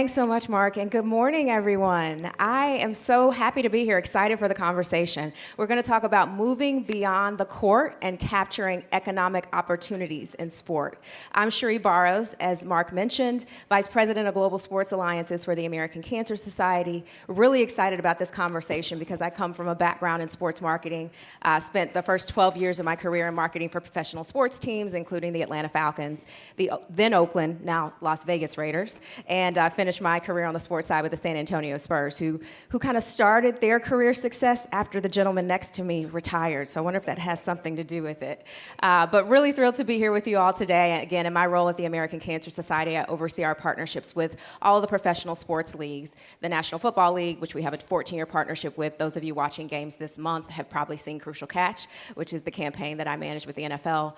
Thanks so much, Mark, and good morning, everyone. I am so happy to be here, excited for the conversation. We're going to talk about moving beyond the court and capturing economic opportunities in sport. I'm Sherí Barros, as Mark mentioned, Vice President of Global Sports Alliances for the American Cancer Society. Really excited about this conversation because I come from a background in sports marketing. Spent the first 12 years of my career in marketing for professional sports teams, including the Atlanta Falcons, the then Oakland, now Las Vegas Raiders, and finished my career on the sports side with the San Antonio Spurs, who kind of started their career success after the gentleman next to me retired. So I wonder if that has something to do with it. But really thrilled to be here with you all today. Again, in my role at the American Cancer Society, I oversee our partnerships with all of the professional sports leagues. The National Football League, which we have a 14-year partnership with. Those of you watching games this month have probably seen Crucial Catch, which is the campaign that I manage with the NFL.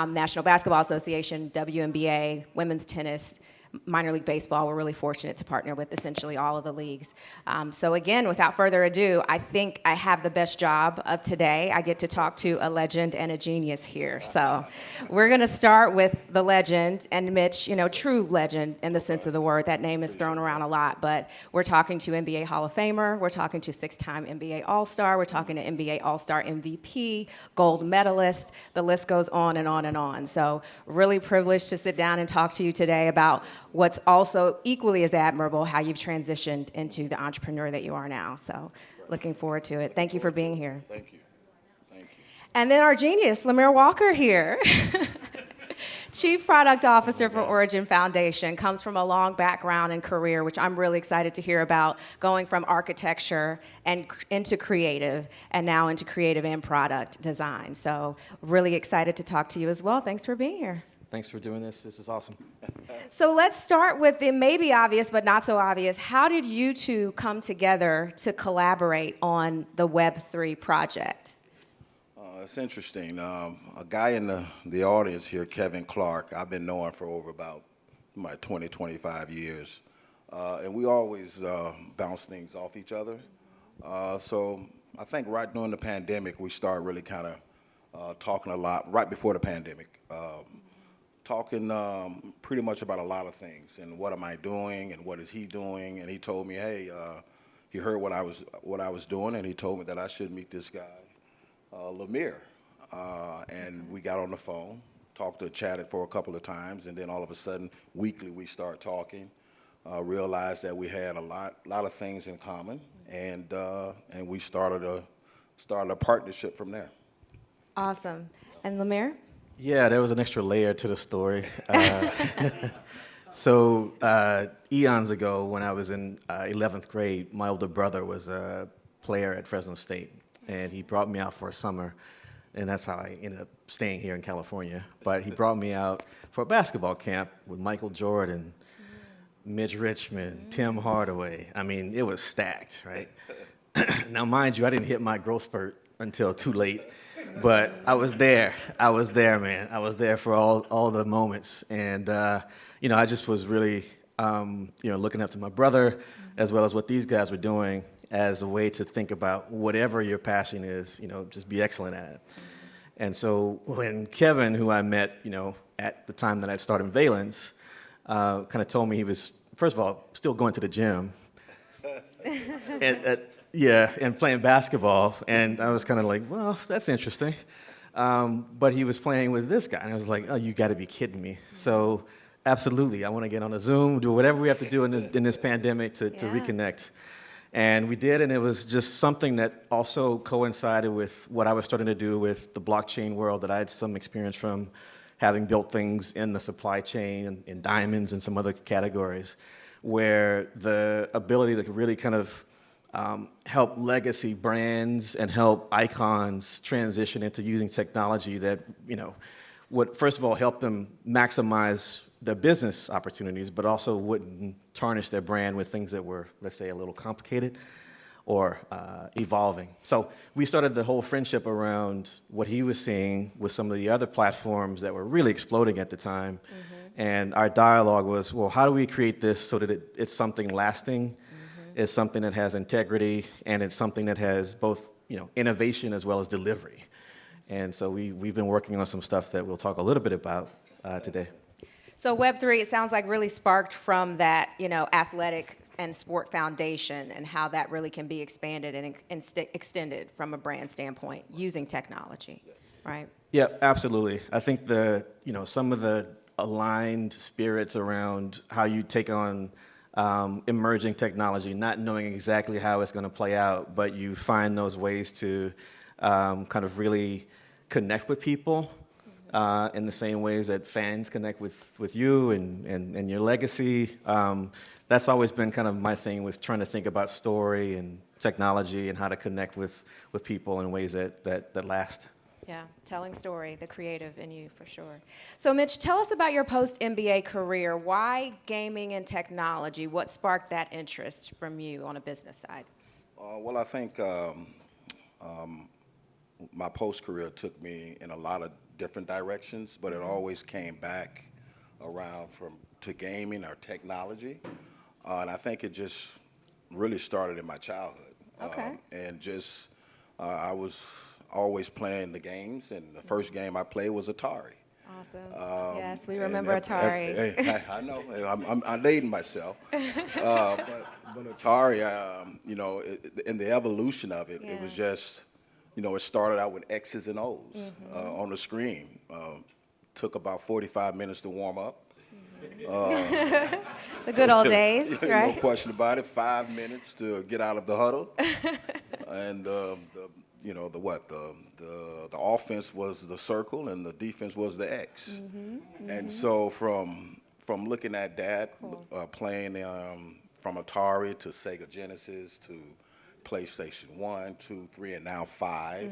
National Basketball Association, WNBA, women's tennis, minor league baseball. We're really fortunate to partner with essentially all of the leagues. So again, without further ado, I think I have the best job of today. I get to talk to a legend and a genius here. So we're going to start with the legend, and Mitch, true legend in the sense of the word. That name is thrown around a lot, but we're talking to NBA Hall of Famer. We're talking to 6-time NBA All-Star. We're talking to NBA All-Star MVP, gold medalist. The list goes on and on and on. So really privileged to sit down and talk to you today about what's also equally as admirable, how you've transitioned into the entrepreneur that you are now. So looking forward to it. Thank you for being here. Thank you. Thank you. And then our genius, Mer Walker here. Chief Product Officer for ORIGYN Foundation, comes from a long background and career, which I'm really excited to hear about, going from architecture and into creative, and now into creative and product design. So really excited to talk to you as well. Thanks for being here. Thanks for doing this. This is awesome. So let's start with the maybe obvious but not so obvious. How did you two come together to collaborate on the Web3 project? It's interesting. A guy in the audience here, Kevin Clark, I've been knowing for over about 20, 25 years. And we always bounce things off each other. So I think right during the pandemic, we started really kind of talking a lot, right before the pandemic. Talking pretty much about a lot of things and what am I doing and what is he doing, and he told me, hey, he heard what I was doing, and he told me that I should meet this guy, Mer, and we got on the phone, chatted for a couple of times, and then all of a sudden, weekly we start talking, realized that we had a lot of things in common, and we started a partnership from there. Awesome. And Mer? Yeah, there was an extra layer to the story. So eons ago, when I was in 11th grade, my older brother was a player at Fresno State, and he brought me out for a summer, and that's how I ended up staying here in California. But he brought me out for a basketball camp with Michael Jordan, Mitch Richmond, Tim Hardaway. I mean, it was stacked, right? Now, mind you, I didn't hit my growth spurt until too late. But I was there, man. I was there for all the moments. And, I just was really, looking up to my brother as well as what these guys were doing as a way to think about whatever your passion is, just be excellent at it. And so when Kevin, who I met, at the time that I started Valence, kind of told me he was, first of all, still going to the gym. And playing basketball, and I was kind of like, well, that's interesting. But he was playing with this guy, and I was like, oh, you got to be kidding me. So absolutely, I want to get on a Zoom, do whatever we have to do in this pandemic to reconnect. And we did, and it was just something that also coincided with what I was starting to do with the blockchain world that I had some experience from, having built things in the supply chain, in diamonds and some other categories, where the ability to really kind of help legacy brands and help icons transition into using technology that, would first of all help them maximize their business opportunities, but also wouldn't tarnish their brand with things that were, let's say, a little complicated or evolving. So we started the whole friendship around what he was seeing with some of the other platforms that were really exploding at the time. Mm-hmm. And our dialogue was, well, how do we create this so that it's something lasting? It's something that has integrity, and it's something that has both, innovation as well as delivery. And so we've been working on some stuff that we'll talk a little bit about today. So Web3, it sounds like really sparked from that, athletic and sport foundation and how that really can be expanded and extended from a brand standpoint using technology, right? Yeah, absolutely. I think some of the aligned spirits around how you take on emerging technology, not knowing exactly how it's going to play out, but you find those ways to kind of really connect with people in the same ways that fans connect with you and your legacy. That's always been kind of my thing with trying to think about story and technology and how to connect with people in ways that last. Yeah, telling story, the creative in you for sure. So Mitch, tell us about your post-MBA career. Why gaming and technology? What sparked that interest from you on a business side? Well, I think my post-career took me in a lot of different directions, but it always came back around to gaming or technology. And I think it just really started in my childhood. Okay. I was always playing the games, and the first game I played was Atari. Awesome. Yes, we remember Atari. I know. I'm dating myself. But Atari, in the evolution of it, it was just, it started out with X's and O's on the screen. Took about 45 minutes to warm up. The good old days, right? No question about it. 5 minutes to get out of the huddle, and the offense was the circle and the defense was the X. And so from looking at that, playing from Atari to Sega Genesis to PlayStation 1, 2, 3, and now 5.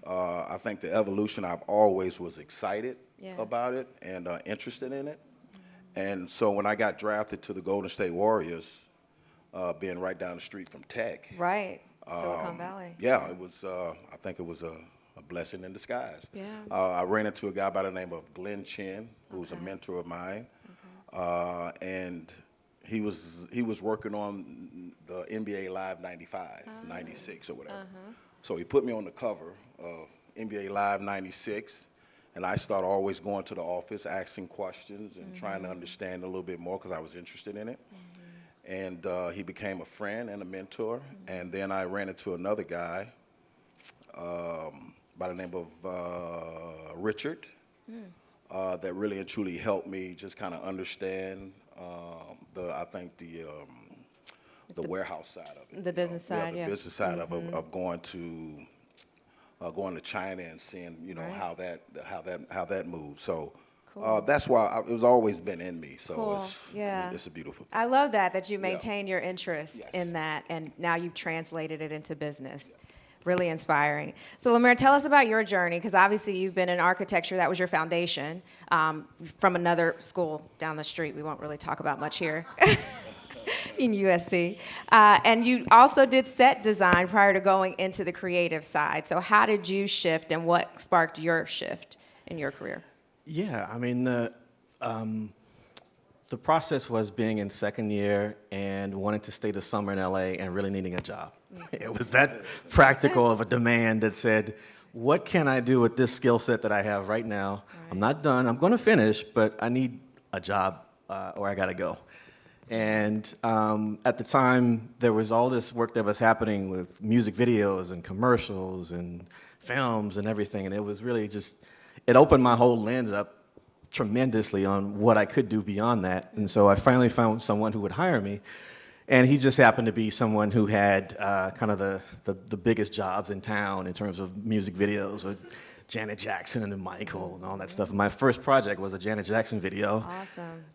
I think the evolution, I've always was excited about it and interested in it. And so when I got drafted to the Golden State Warriors, being right down the street from Tech. Right, Silicon Valley. Yeah, it was. I think it was a blessing in disguise. Yeah. I ran into a guy by the name of Glenn Chin, who was a mentor of mine, and he was working on the NBA Live 95, 96 or whatever. So he put me on the cover of NBA Live 96. And I started always going to the office, asking questions and trying to understand a little bit more because I was interested in it. And he became a friend and a mentor. And then I ran into another guy by the name of Richard that really and truly helped me just kind of understand the warehouse side of it. The business side, the business side of going to China and seeing, how that moves. So that's why it was always been in me. So it's a beautiful thing. I love that you maintain your interest in that, and now you've translated it into business. Really inspiring. So Lemer, tell us about your journey, because obviously you've been in architecture. That was your foundation from another school down the street. We won't really talk about much here. In USC. And you also did set design prior to going into the creative side. So how did you shift, and what sparked your shift in your career? Yeah, I mean, the process was being in second year and wanting to stay the summer in LA and really needing a job. It was that practical of a demand that said, what can I do with this skill set that I have right now? Right. I'm not done. I'm going to finish, but I need a job or I got to go. And at the time, there was all this work that was happening with music videos and commercials and films and everything. And it was really it opened my whole lens up tremendously on what I could do beyond that. And so I finally found someone who would hire me. And he just happened to be someone who had kind of the biggest jobs in town in terms of music videos with Janet Jackson and Michael and all that stuff. My first project was a Janet Jackson video.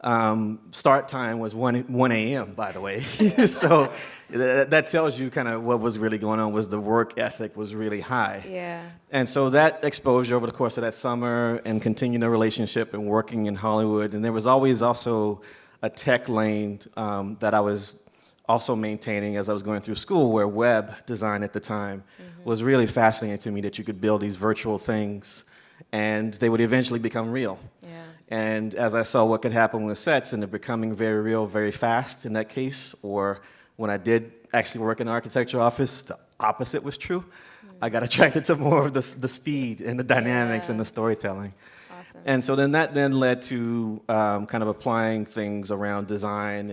Awesome. Start time was 1 a.m., by the way. So that tells you kind of what was really going on, was the work ethic was really high. Yeah. And so that exposure over the course of that summer and continuing the relationship and working in Hollywood, and there was always also a tech lane that I was also maintaining as I was going through school, where web design at the time was really fascinating to me, that you could build these virtual things and they would eventually become real. Yeah. And as I saw what could happen with sets and they're becoming very real very fast in that case, or when I did actually work in an architecture office, the opposite was true. I got attracted to more of the speed and the dynamics and the storytelling. Awesome. And so then that then led to kind of applying things around design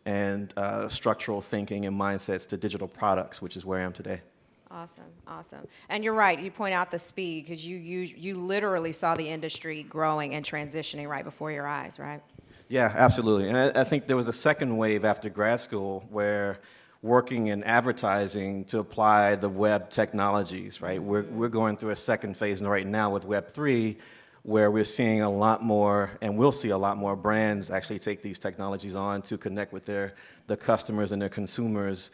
and structural thinking and mindsets to digital products, which is where I am today. Awesome, awesome. And you're right, you point out the speed, because you literally saw the industry growing and transitioning right before your eyes, right? Yeah, absolutely. And I think there was a second wave after grad school where working in advertising to apply the web technologies, right? We're going through a second phase right now with Web3, where we're seeing a lot more, and we'll see a lot more brands actually take these technologies on to connect with their customers and their consumers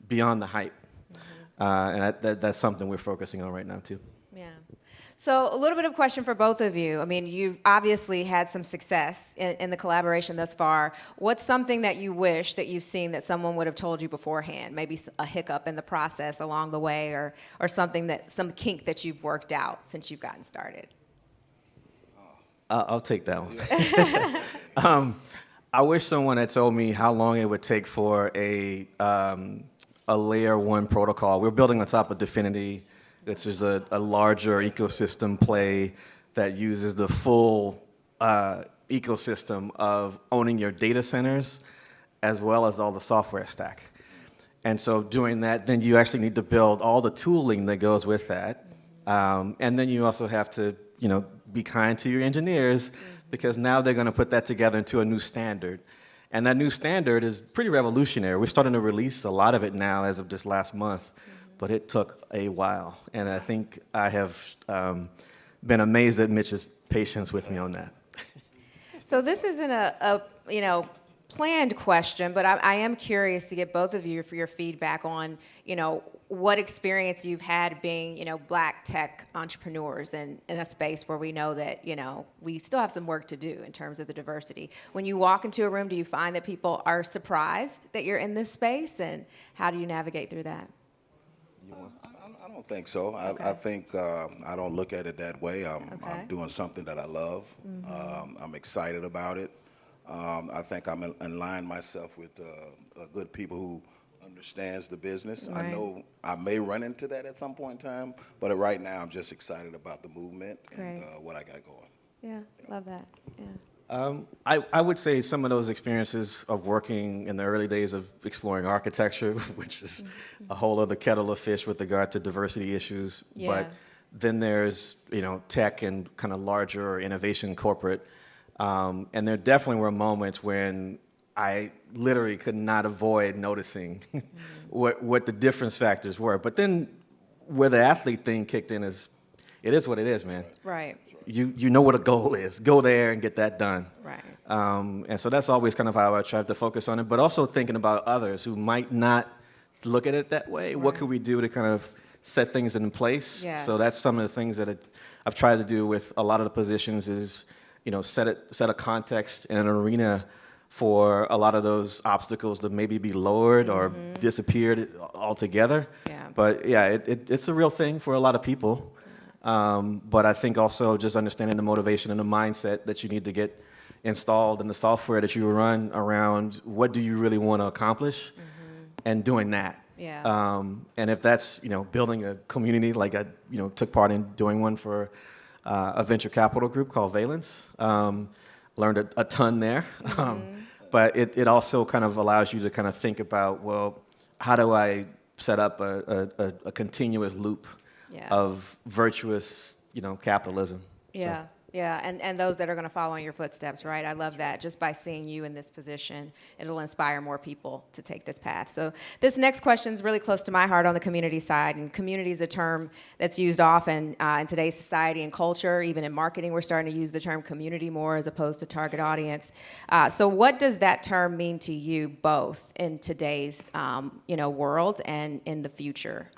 beyond the hype. And that's something we're focusing on right now, too. Yeah. So a little bit of question for both of you. I mean, you've obviously had some success in the collaboration thus far. What's something that you wish that you've seen that someone would have told you beforehand? Maybe a hiccup in the process along the way, or something some kink that you've worked out since you've gotten started? I'll take that one. I wish someone had told me how long it would take for a layer one protocol. We're building on top of Dfinity. This is a larger ecosystem play that uses the full ecosystem of owning your data centers as well as all the software stack. And so doing that, then you actually need to build all the tooling that goes with that. And then you also have to, be kind to your engineers, because now they're going to put that together into a new standard. And that new standard is pretty revolutionary. We're starting to release a lot of it now as of just last month, but it took a while. And I think I have been amazed at Mitch's patience with me on that. So this isn't a planned question, but I am curious to get both of you for your feedback on, what experience you've had being, Black tech entrepreneurs in a space where we know that, we still have some work to do in terms of the diversity. When you walk into a room, do you find that people are surprised that you're in this space, and how do you navigate through that? I don't think so. Okay. I think I don't look at it that way. I'm doing something that I love. I'm excited about it. I think I'm in line myself with good people who understands the business. Right. I know I may run into that at some point in time, but right now I'm just excited about the movement and what I got going. Yeah, love that. Yeah. I would say some of those experiences of working in the early days of exploring architecture, which is a whole other kettle of fish with regard to diversity issues. Yeah. But then there's, tech and kind of larger innovation corporate. And there definitely were moments when I literally could not avoid noticing what the difference factors were. But then where the athlete thing kicked in is, it is what it is, man. Right. You know what a goal is. Go there and get that done. Right. And so that's always kind of how I try to focus on it, but also thinking about others who might not look at it that way. Right. What could we do to kind of set things in place? Yes. So that's some of the things that I've tried to do with a lot of the positions is, set a context and an arena for a lot of those obstacles to maybe be lowered or disappeared altogether. Yeah. But yeah, it's a real thing for a lot of people. But I think also just understanding the motivation and the mindset that you need to get installed in the software that you run around what do you really want to accomplish and doing that. Yeah. And if that's, building a community, like I, took part in doing one for a venture capital group called Valence. Learned a ton there. But it also kind of allows you to kind of think about, well, how do I set up a continuous loop of virtuous, capitalism? Yeah. So. Yeah, and those that are going to follow in your footsteps, right? I love that. Just by seeing you in this position, it'll inspire more people to take this path. So this next question is really close to my heart on the community side. And community is a term that's used often in today's society and culture. Even in marketing, we're starting to use the term community more as opposed to target audience. So what does that term mean to you both in today's world and in the future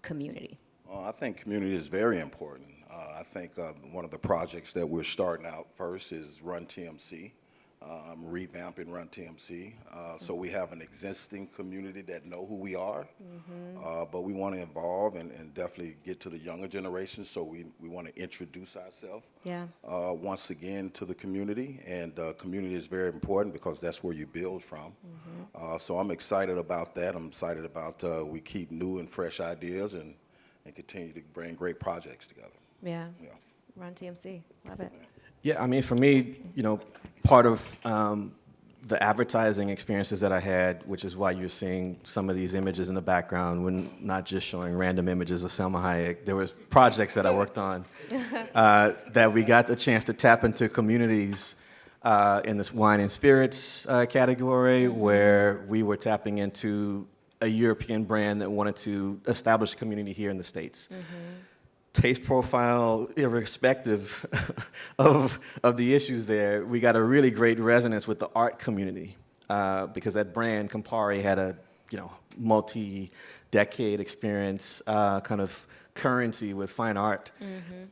community? Well, I think community is very important. I think one of the projects that we're starting out first is Run TMC. I'm revamping Run TMC. So we have an existing community that know who we are, but we want to evolve and definitely get to the younger generation. So we want to introduce ourselves once again to the community. And community is very important because that's where you build from. So I'm excited about that. I'm excited about we keep new and fresh ideas and continue to bring great projects together. Yeah. Run TMC. Love it. Yeah, I mean, for me, part of the advertising experiences that I had, which is why you're seeing some of these images in the background, when not just showing random images of Selma Hayek. There was projects that I worked on that we got the chance to tap into communities in this wine and spirits category, where we were tapping into a European brand that wanted to establish a community here in the States. Taste profile, irrespective of the issues there, we got a really great resonance with the art community because that brand, Campari, had a multi-decade experience kind of currency with fine art.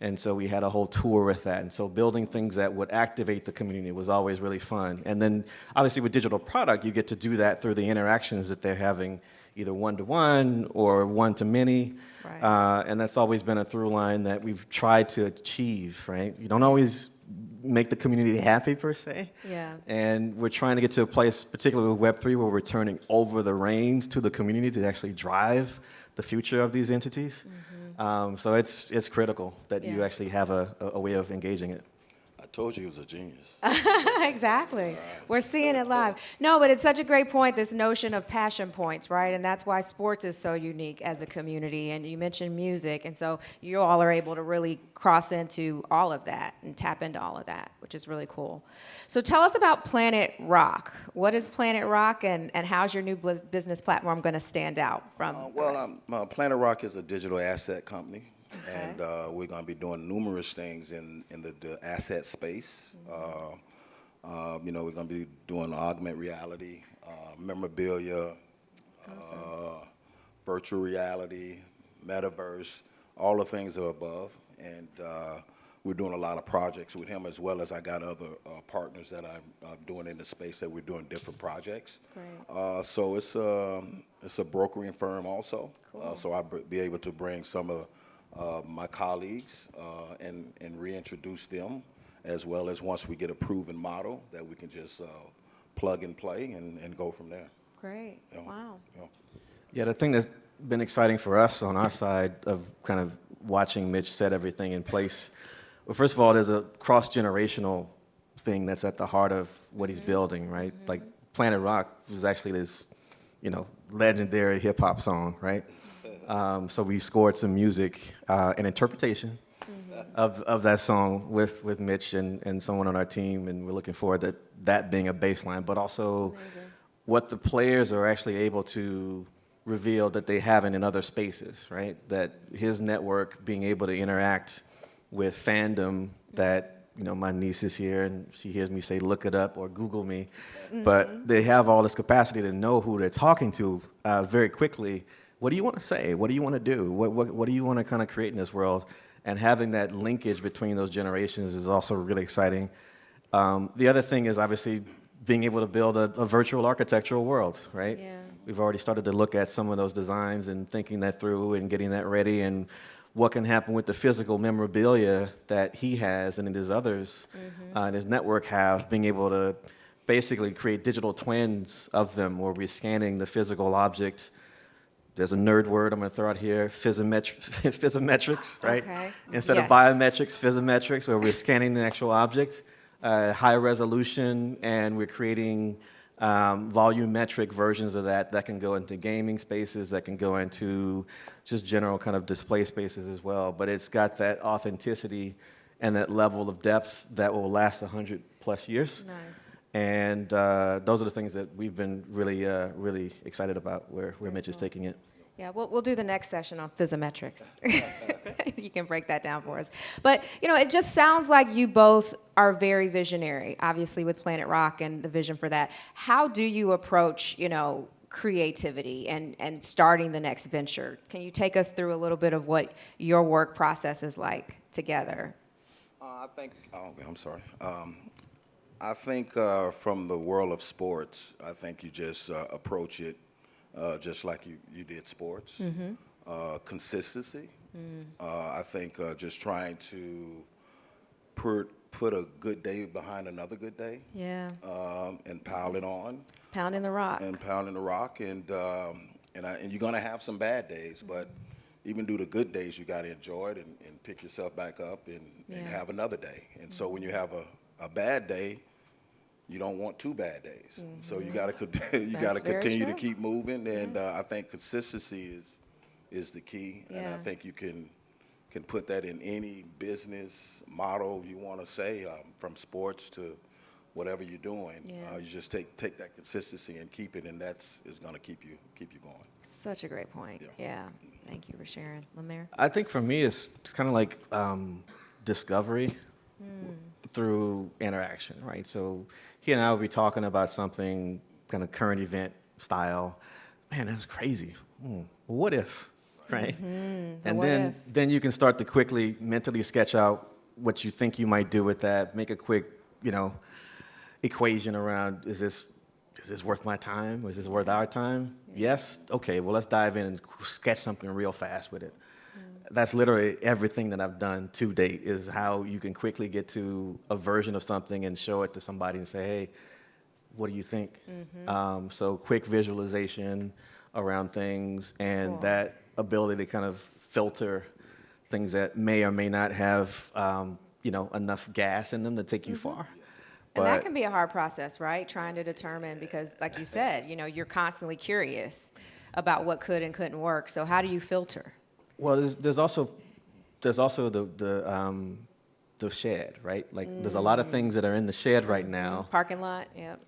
And so we had a whole tour with that. And so building things that would activate the community was always really fun. And then obviously with digital product, you get to do that through the interactions that they're having, either one-to-one or one-to-many. Right. And that's always been a through line that we've tried to achieve, right? You don't always make the community happy, per se. Yeah. And we're trying to get to a place, particularly with Web3, where we're turning over the reins to the community to actually drive the future of these entities. So it's critical that you actually have a way of engaging it. I told you he was a genius. Exactly. We're seeing it live. No, but it's such a great point, this notion of passion points, right? And that's why sports is so unique as a community. And you mentioned music, and so you all are able to really cross into all of that and tap into all of that, which is really cool. So tell us about Planet Rock. What is Planet Rock, and how's your new business platform going to stand out from the rest? Planet Rock is a digital asset company. Okay. And we're going to be doing numerous things in the asset space. We're going to be doing augmented reality, memorabilia, awesome. Virtual reality, metaverse, all the things are above. And we're doing a lot of projects with him, as well as I got other partners that I'm doing in the space that we're doing different projects. Great. So it's a brokering firm also. Cool. So I'll be able to bring some of my colleagues and reintroduce them, as well as once we get a proven model that we can just plug and play and go from there. Great. Wow. Yeah, the thing that's been exciting for us on our side of kind of watching Mitch set everything in place, well, first of all, there's a cross-generational thing that's at the heart of what he's building, right? Like Planet Rock was actually this, legendary hip-hop song, right? So we scored some music and interpretation of that song with Mitch and someone on our team, and we're looking forward to that being a baseline, but also what the players are actually able to reveal that they haven't in other spaces, right? That his network being able to interact with fandom that, my niece is here and she hears me say, look it up or Google me, but they have all this capacity to know who they're talking to very quickly. What do you want to say? What do you want to do? What do you want to kind of create in this world? And having that linkage between those generations is also really exciting. The other thing is obviously being able to build a virtual architectural world, right? Yeah. We've already started to look at some of those designs and thinking that through and getting that ready, and what can happen with the physical memorabilia that he has and his others and his network have, being able to basically create digital twins of them where we're scanning the physical object. There's a nerd word I'm going to throw out here, physiometrics, right? Okay. Instead of biometrics, physiometrics, where we're scanning the actual object, high resolution, and we're creating volumetric versions of that can go into gaming spaces, that can go into just general kind of display spaces as well. But it's got that authenticity and that level of depth that will last 100+ years. Nice. And those are the things that we've been really excited about, where Mitch is taking it. Yeah, we'll do the next session on physiometrics. You can break that down for us. But, it just sounds like you both are very visionary, obviously, with Planet Rock and the vision for that. How do you approach, creativity and starting the next venture? Can you take us through a little bit of what your work process is like together? I think from the world of sports, I think you just approach it just like you did sports. Consistency. I think just trying to put a good day behind another good day. Yeah. And pile it on. Pounding the rock. And you're gonna have some bad days, but even do the good days, you got to enjoy it and pick yourself back up and have another day. And so when you have a bad day, you don't want two bad days. So you got to continue to keep moving. And I think consistency is the key. And I think you can put that in any business model you want to say, from sports to whatever you're doing. You just take that consistency and keep it, and is going to keep you going. Such a great point. Yeah. Thank you for sharing. Mer? I think for me, it's kind of like discovery through interaction, right? So he and I will be talking about something kind of current event style. Man, that's crazy. Well, what if, right? And then you can start to quickly mentally sketch out what you think you might do with that, make a quick, equation around, is this worth my time? Or is this worth our time? Yes? Okay, well, let's dive in and sketch something real fast with it. That's literally everything that I've done to date, is how you can quickly get to a version of something and show it to somebody and say, hey, what do you think? So quick visualization around things, and that ability to kind of filter things that may or may not have enough gas in them to take you far. And that can be a hard process, right? Trying to determine, because like you said, you're constantly curious about what could and couldn't work. So how do you filter? Well, there's also the shed, right? Like there's a lot of things that are in the shed right now. Parking lot, yep.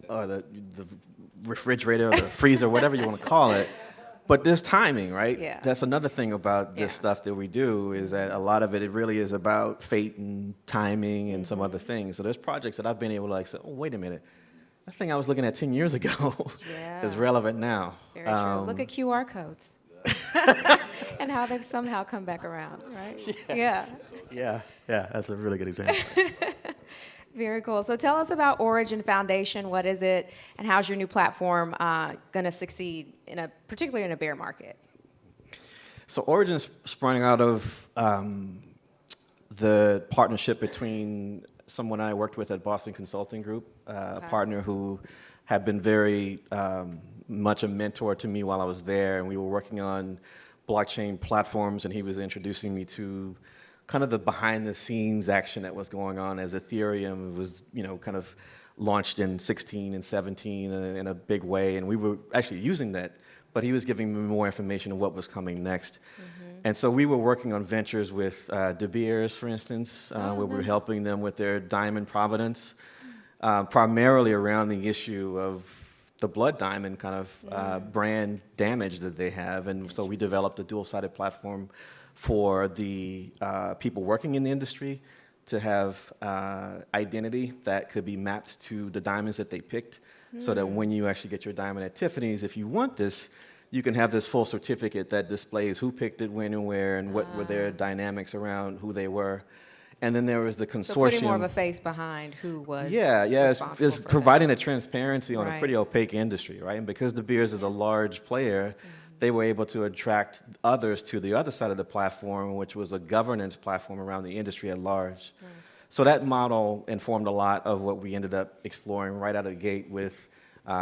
Or the refrigerator or the freezer, whatever you want to call it. But there's timing, right? Yeah. That's another thing about this stuff that we do, is that a lot of it really is about fate and timing and some other things. So there's projects that I've been able to say, oh, wait a minute. That thing I was looking at 10 years ago is relevant now. Very true. Look at QR codes. And how they've somehow come back around, right? Yeah, that's a really good example. Very cool. So tell us about ORIGYN Foundation. What is it, and how's your new platform going to succeed particularly in a bear market? So ORIGYN sprung out of the partnership between someone I worked with at Boston Consulting Group, a partner who had been very much a mentor to me while I was there, and we were working on blockchain platforms, and he was introducing me to kind of the behind-the-scenes action that was going on as Ethereum was, kind of launched in 16 and 17 in a big way, and we were actually using that, but he was giving me more information on what was coming next. And so we were working on ventures with De Beers, for instance, where we were helping them with their diamond provenance, primarily around the issue of the blood diamond kind of brand damage that they have. And so we developed a dual-sided platform for the people working in the industry to have identity that could be mapped to the diamonds that they picked, so that when you actually get your diamond at Tiffany's, if you want this, you can have this full certificate that displays who picked it, when and where, and what were their dynamics around who they were. And then there was the consortium. So putting more of a face behind who was responsible it's for providing that. a transparency on a pretty opaque industry, right? And because De Beers is a large player, they were able to attract others to the other side of the platform, which was a governance platform around the industry at large. Nice. So that model informed a lot of what we ended up exploring right out of the gate with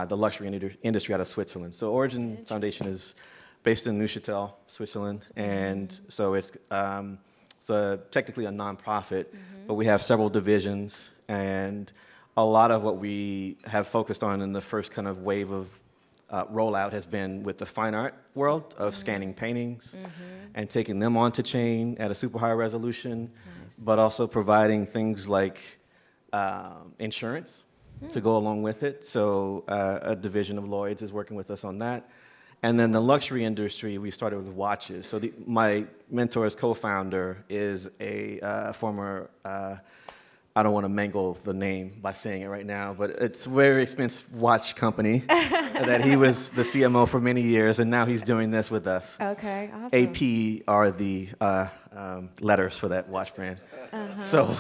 the luxury industry out of Switzerland. So ORIGYN Foundation is based in Neuchâtel, Switzerland, and so it's technically a nonprofit, but we have several divisions, and a lot of what we have focused on in the first kind of wave of rollout has been with the fine art world of scanning paintings and taking them onto chain at a super high resolution, but also providing things like insurance to go along with it. So a division of Lloyd's is working with us on that. And then the luxury industry, we started with watches. So my mentor's co-founder is a former, I don't want to mangle the name by saying it right now, but it's a very expensive watch company that he was the CMO for many years, and now he's doing this with us. Okay, awesome. AP are the letters for that watch brand. So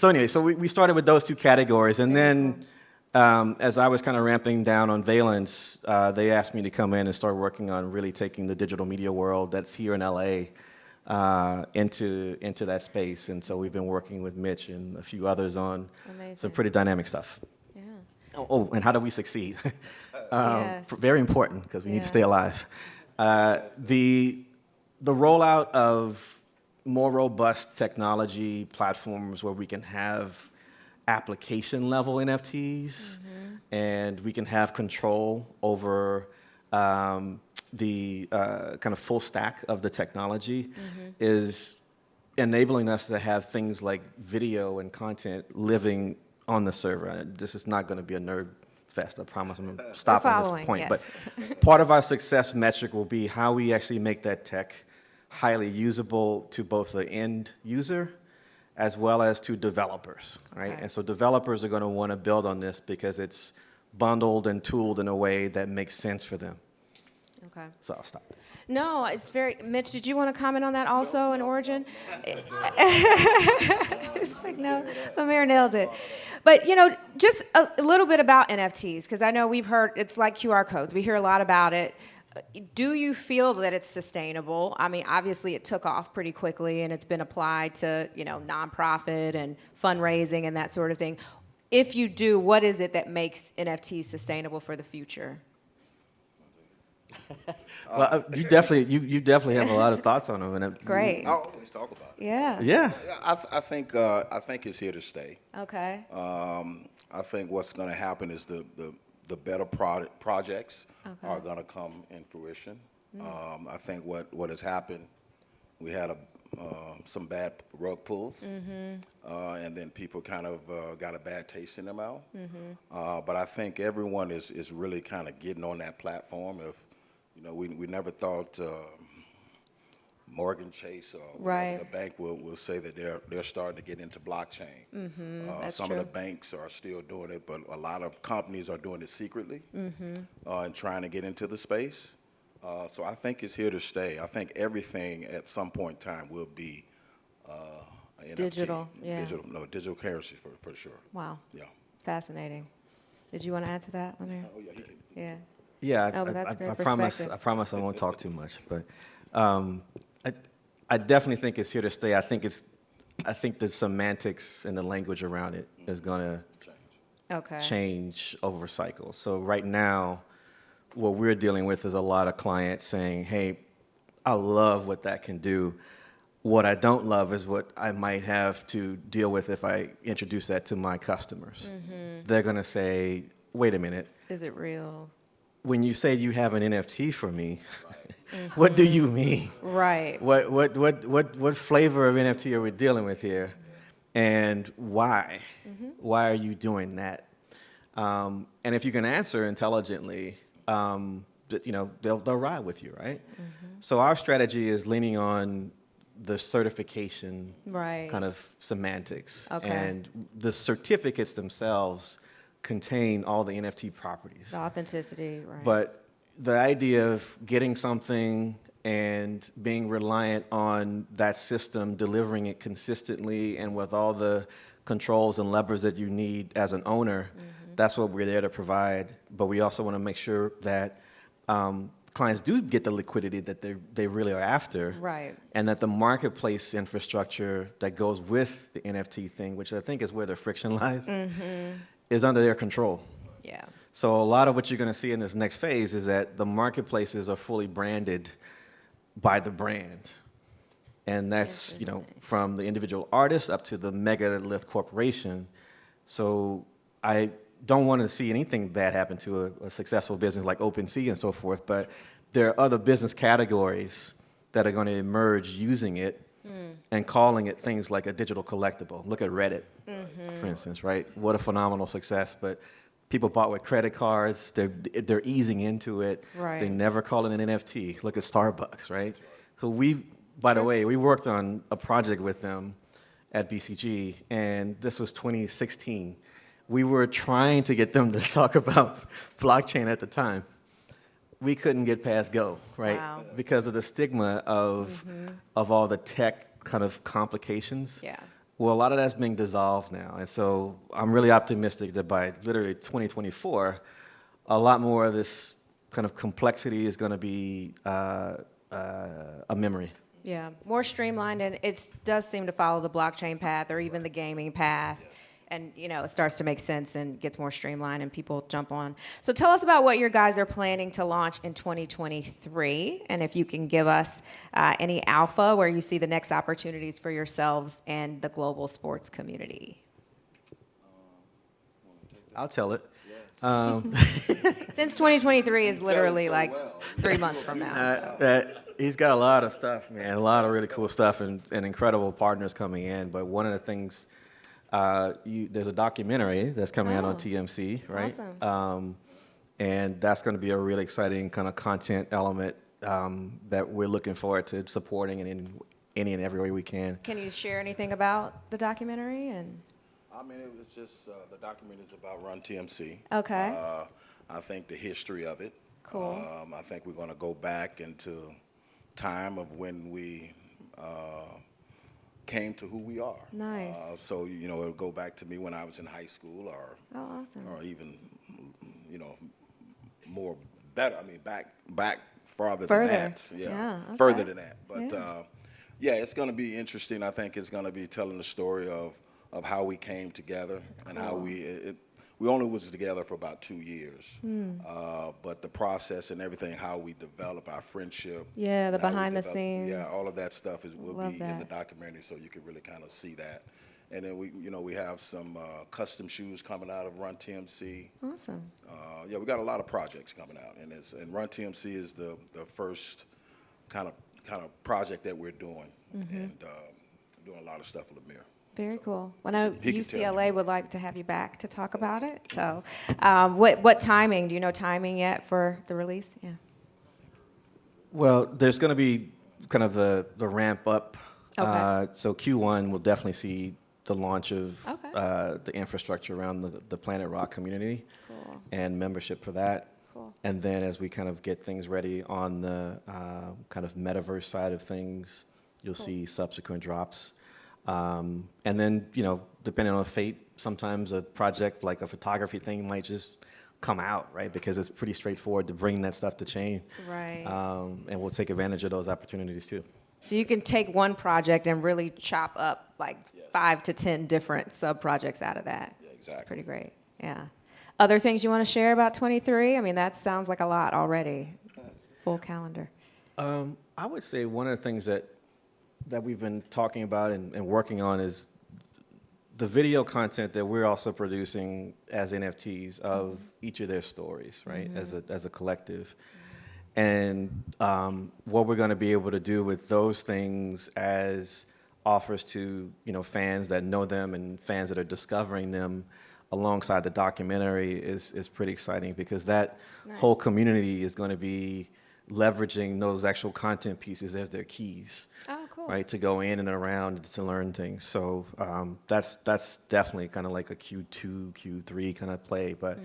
anyway, so we started with those two categories, and then as I was kind of ramping down on Valence, they asked me to come in and start working on really taking the digital media world that's here in LA into that space. And so we've been working with Mitch and a few others on some pretty dynamic stuff. Yeah. Oh, and how do we succeed? Yes. Very important, because we need to stay alive. The rollout of more robust technology platforms where we can have application level NFTs and we can have control over the kind of full stack of the technology is enabling us to have things like video and content living on the server. This is not going to be a nerd fest, I promise. I'm going to stop on this point. Yes. But part of our success metric will be how we actually make that tech highly usable to both the end user as well as to developers, right? Okay. And so developers are going to want to build on this because it's bundled and tooled in a way that makes sense for them. Okay. So I'll stop. No, it's very. Mitch, did you want to comment on that also in Origin? It's like, no, Mer nailed it. But, just a little bit about NFTs, because I know we've heard it's like QR codes. We hear a lot about it. Do you feel that it's sustainable? I mean, obviously it took off pretty quickly and it's been applied to, nonprofit and fundraising and that sort of thing. If you do, what is it that makes NFTs sustainable for the future? Well, you definitely have a lot of thoughts on them. And Great. I always talk about it. Yeah. Yeah. I think it's here to stay. Okay. I think what's going to happen is the better projects are going to come in fruition. I think what has happened, we had some bad rug pulls, and then people kind of got a bad taste in their mouth. But I think everyone is really kind of getting on that platform. We never thought Morgan Chase or Right. the bank will say that they're starting to get into blockchain. That's some true. of the banks are still doing it, but a lot of companies are doing it secretly and trying to get into the space. So I think it's here to stay. I think everything at some point in time will be NFT. Digital, yeah. Digital currency for sure. Wow. Yeah. Fascinating. Did you want to add to that, Lemire? Oh yeah, Yeah. Yeah, Oh, but that's great I promise. perspective. I promise I won't talk too much, but I definitely think it's here to stay. I think the semantics and the language around it is going to Okay. change over cycles. So right now, what we're dealing with is a lot of clients saying, "Hey, I love what that can do. What I don't love is what I might have to deal with if I introduce that to my customers." They're going to say, "Wait a minute. Is it real? When you say you have an NFT for me, what do you mean? Right. What flavor of NFT are we dealing with here, and why? Why are you doing that?" And if you can answer intelligently, they'll ride with you, right? So our strategy is leaning on the certification Right. kind of semantics, Okay. and the certificates themselves contain all the NFT properties. The authenticity, right. But the idea of getting something and being reliant on that system, delivering it consistently and with all the controls and levers that you need as an owner, that's what we're there to provide. But we also want to make sure that clients do get the liquidity that they really are after. Right. And that the marketplace infrastructure that goes with the NFT thing, which I think is where the friction lies, is under their control. Yeah. So a lot of what you're going to see in this next phase is that the marketplaces are fully branded by the brand. And that's, from the individual artist up to the megalith corporation. So I don't want to see anything bad happen to a successful business like OpenSea and so forth, but there are other business categories that are going to emerge using it and calling it things like a digital collectible. Look at Reddit, for instance, right? What a phenomenal success. But people bought with credit cards. They're easing into it. Right. They never call it an NFT. Look at Starbucks, right? Who by the way, we worked on a project with them at BCG, and this was 2016. We were trying to get them to talk about blockchain at the time. We couldn't get past go, right? Wow. Because of the stigma of all the tech kind of complications. Yeah. Well, a lot of that's being dissolved now. And so I'm really optimistic that by literally 2024, a lot more of this kind of complexity is going to be a memory. Yeah. More streamlined, and it does seem to follow the blockchain path or even the gaming path. and it starts to make sense and gets more streamlined and people jump on. So tell us about what your guys are planning to launch in 2023, and if you can give us any alpha where you see the next opportunities for yourselves and the global sports community. I'll tell it. Since 2023 is literally like 3 months from now. He's got a lot of stuff, man, a lot of really cool stuff and incredible partners coming in. But one of the things, there's a documentary that's coming out on TMC, right? Awesome. And that's going to be a really exciting kind of content element that we're looking forward to supporting in any and every way we can. Can you share anything about the documentary? I mean, it was just, the documentary is about Run TMC. Okay. I think the history of it. Cool. I think we're going to go back into time of when we came to who we are. Nice. So, it'll go back to me when I was in high school or awesome. or even, more better. I mean, back farther than that. Yeah, okay. Further than that. But, it's going to be interesting. I think it's going to be telling the story of how we came together and how we only was together for about 2 years, but the process and everything, how we develop our friendship. Yeah, the behind the scenes. Yeah, all of that stuff will be in the that. documentary, so you can really kind of see that. And then we have some custom shoes coming out of Run TMC. Awesome. We got a lot of projects coming out, and Run TMC is the first kind of project that we're doing, and doing a lot of stuff with Mer. Very cool. Well, I know He can tell UCLA would like to have you back to talk about it. So what timing? Do you know timing yet for the release? Yeah. Well, there's going to be kind of the ramp up. Okay. So Q1 will definitely see the launch of Okay. the infrastructure around the Planet Rock community Cool. and membership for that. Cool. And then as we kind of get things ready on the kind of metaverse side of things, you'll see subsequent drops. And then, depending on fate, sometimes a project like a photography thing might just come out, right? Because it's pretty straightforward to bring that stuff to chain. Right. And we'll take advantage of those opportunities too. So you can take one project and really chop up like 5 to 10 different sub-projects out of that. Yeah, Which is exactly. pretty great. Yeah. Other things you want to share about 23? I mean, that sounds like a lot already. Full calendar. I would say one of the things that we've been talking about and working on is the video content that we're also producing as NFTs of each of their stories, right? As a collective. And what we're going to be able to do with those things as offers to fans that know them and fans that are discovering them alongside the documentary is pretty exciting, because that whole community is going to be leveraging those actual content pieces as their keys, right, to go in and around to learn things. So that's definitely kind of like a Q2, Q3 kind of play. But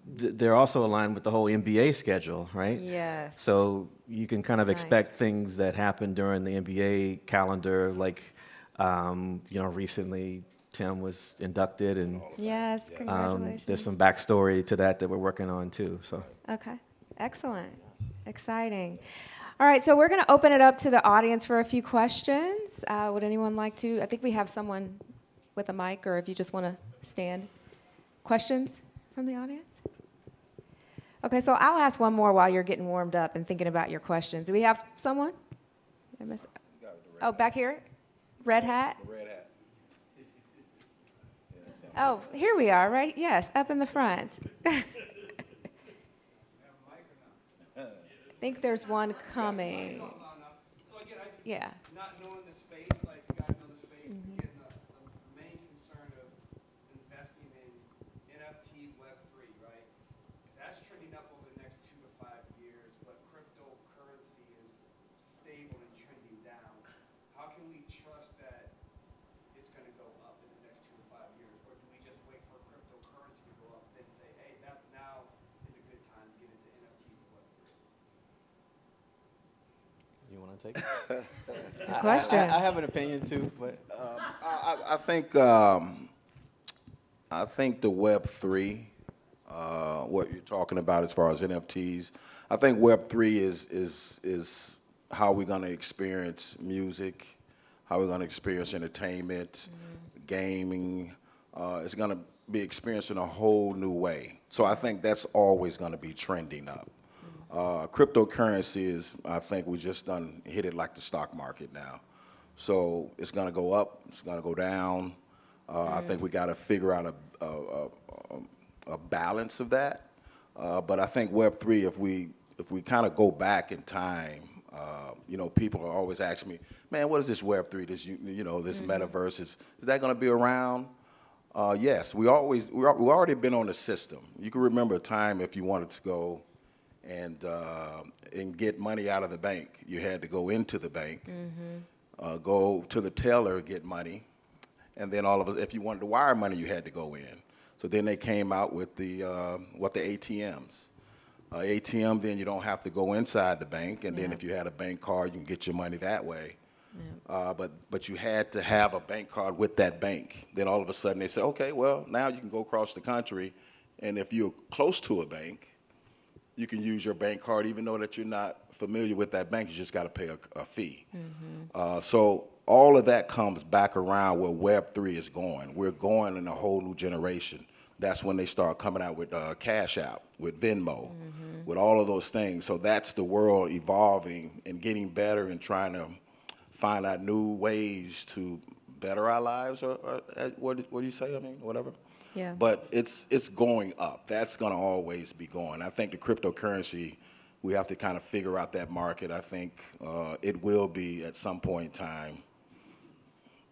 they're also aligned with the whole NBA schedule, right? Yes. So you can kind of expect things that happen during the NBA calendar, like recently Tim was inducted, and Yes, congratulations. there's some backstory to that we're working on too. So Okay, excellent, exciting. All right, so we're going to open it up to the audience for a few questions. Would anyone like to? I think we have someone with a mic, or if you just want to stand. Questions from the audience? Okay, so I'll ask one more while you're getting warmed up and thinking about your questions. Do we have someone? Oh, back here? Red hat? The red hat. Oh, here we are, right? Yes, up in the front. I think there's one coming. So again, Yeah. not knowing the space, like you guys know the space, again, the main concern of investing in NFT Web3, right? That's trending up over the next 2 to 5 years, but cryptocurrency is stable and trending down. How can we trust that it's going to go up in the next 2 to 5 years, or do we just wait for cryptocurrency to go up and say, hey, that's now is a good time to get into NFTs and Web3? you want to take it? Good question. I have an opinion too, but I think the Web3, what you're talking about as far as NFTs, I think Web3 is how we're going to experience music, how we're going to experience entertainment, gaming, is going to be experienced in a whole new way. So I think that's always going to be trending up. Cryptocurrency is, I think we just done hit it like the stock market now. So it's going to go up, it's going to go down. I think we got to figure out a balance of that. But I think Web3, if we kind of go back in time, people are always asking me, man, what is this Web3? This this metaverse is that going to be around? Yes, we already been on the system. You can remember a time if you wanted to go and get money out of the bank, you had to go into the bank, go to the teller, get money, and then if you wanted to wire money, you had to go in. So then they came out with the ATMs. ATM, then you don't have to go inside the bank, and then if you had a bank card, you can get your money that way. But you had to have a bank card with that bank. Then all of a sudden they said, okay, well, now you can go across the country, and if you're close to a bank, you can use your bank card even though that you're not familiar with that bank. You just got to pay a fee. So all of that comes back around where Web3 is going. We're going in a whole new generation. That's when they start coming out with Cash App, with Venmo, with all of those things. So that's the world evolving and getting better and trying to find out new ways to better our lives, or what do you say? I mean, whatever. Yeah. But it's going up. That's going to always be going. I think the cryptocurrency, we have to kind of figure out that market. I think it will be at some point in time,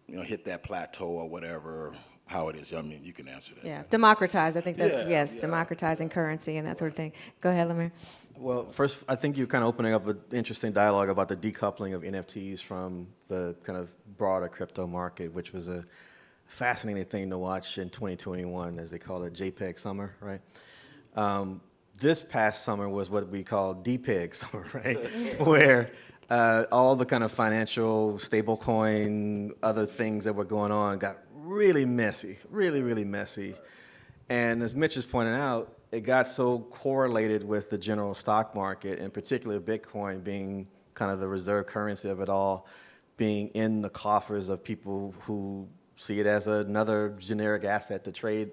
hit that plateau or whatever, how it is. I mean, you can answer that. Yeah, democratize. I think that's, Yeah. democratizing currency and that sort of thing. Go ahead, Lemire. Well, first, I think you're kind of opening up an interesting dialogue about the decoupling of NFTs from the kind of broader crypto market, which was a fascinating thing to watch in 2021, as they call it, JPEG summer, right? This past summer was what we call DPEG summer, right? Where all the kind of financial stablecoin, other things that were going on got really messy, really, really messy. And as Mitch is pointing out, it got so correlated with the general stock market, and particularly Bitcoin being kind of the reserve currency of it all, being in the coffers of people who see it as another generic asset to trade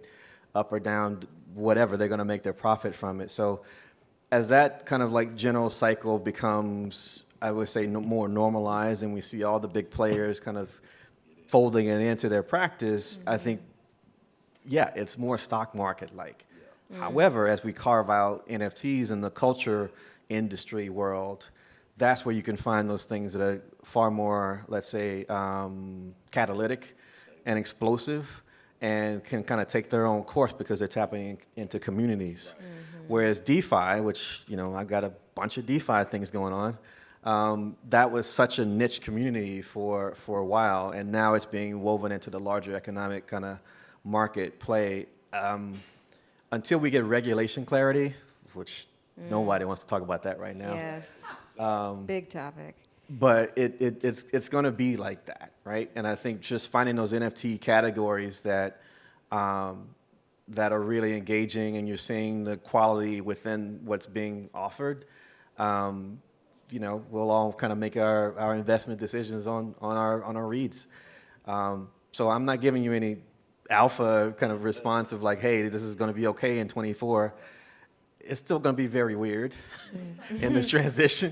up or down, whatever, they're going to make their profit from it. So as that kind of like general cycle becomes, I would say, more normalized, and we see all the big players kind of folding it into their practice, I think, it's more stock market-like. However, as we carve out NFTs in the culture industry world, that's where you can find those things that are far more, let's say, catalytic and explosive, and can kind of take their own course because they're tapping into communities. Whereas DeFi, which, I've got a bunch of DeFi things going on, that was such a niche community for a while, and now it's being woven into the larger economic kind of market play. Until we get regulation clarity, which nobody wants to talk about that right now. Yes. Big topic. But it's going to be like that, right? And I think just finding those NFT categories that are really engaging, and you're seeing the quality within what's being offered, we'll all kind of make our investment decisions on our reads. So I'm not giving you any alpha kind of response of like, hey, this is going to be okay in 24. It's still going to be very weird in this transition.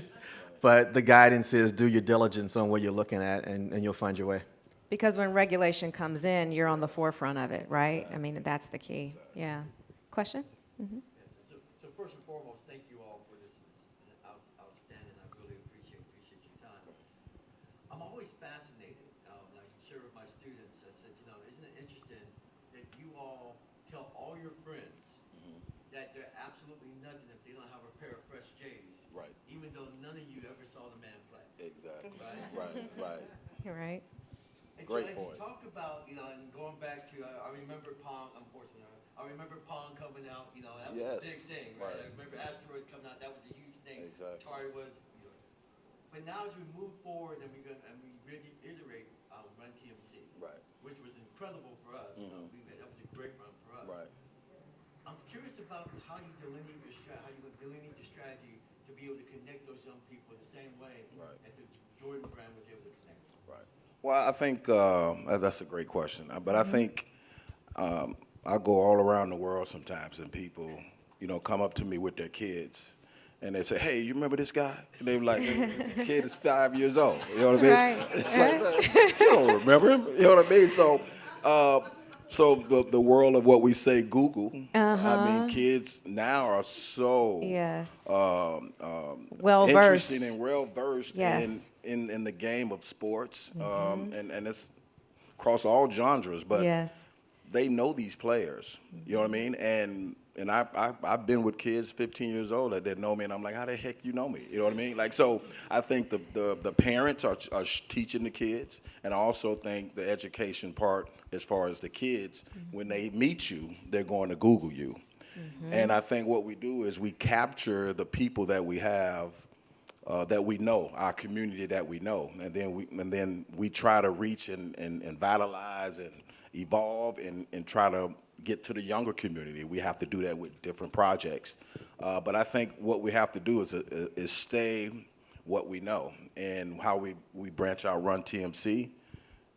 But the guidance is do your diligence on what you're looking at, and you'll find your way. Because when regulation comes in, you're on the forefront of it, right? I mean, that's the key. Yeah. Question? So first and foremost, thank you all for this. It's outstanding. I really appreciate your time. I'm always fascinated, like you share with my students. I said, isn't it interesting that you all tell all your friends that they're absolutely nothing if they don't have a pair of fresh J's. Right. Even though none of you ever saw the man play. Exactly. Right? Right. You're right. And Great so point. as you talk about, and going back to, I remember Pong, unfortunately, I remember Pong coming out, that was a big thing, right? I remember Asteroids coming out, that was a huge thing. Exactly. Atari was, But now as we move forward and we reiterate Run TMC, Right. which was incredible for us. That was a great run for us. Right. I'm curious about how you delineate your strategy to be able to connect those young people the same way that the Jordan brand was able to connect. Right. Well, I think that's a great question. But I think I go all around the world sometimes, and people, come up to me with their kids, and they say, "Hey, you remember this guy?" And they're like, "The kid is 5 years old." You know what I mean? Right. It's like, "Man, you don't remember him. You know what I mean? So the world of what we say, Google. I mean, kids now are so Yes. well interested Well-versed. and well versed Yes. in the game of sports, and it's across all genres. But Yes. they know these players. You know what I mean? And I've been with kids 15 years old that didn't know me, and I'm like, how the heck you know me? You know what I mean? Like, so I think the parents are teaching the kids, and I also think the education part as far as the kids, when they meet you, they're going to Google you. And I think what we do is we capture the people that we have, that we know, our community that we know, and then we try to reach and vitalize and evolve and try to get to the younger community. We have to do that with different projects, but I think what we have to do is stay what we know, and how we branch out, run TMC.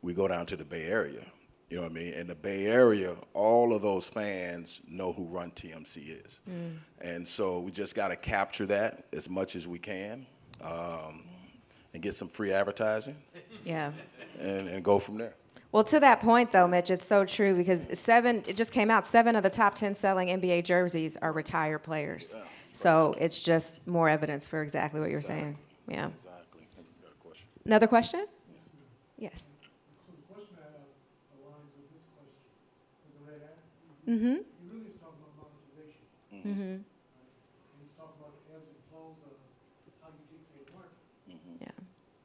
We go down to the Bay Area. You know what I mean? In the Bay Area, all of those fans know who Run TMC is. And so we just got to capture that as much as we can, and get some free advertising, Yeah. and go from there. Well, to that point, though, Mitch, it's so true because it just came out, 7 of the top 10 selling NBA jerseys are retired players. So it's just more evidence for exactly what you're saying. Yeah. Exactly. You got a question? Another question? Yes. So the question I have aligns with this question. With the red hat, Mm-hmm. he really is talking about monetization. Mm-hmm. And he's talking about the ebbs and flows of how you dictate market. Yeah.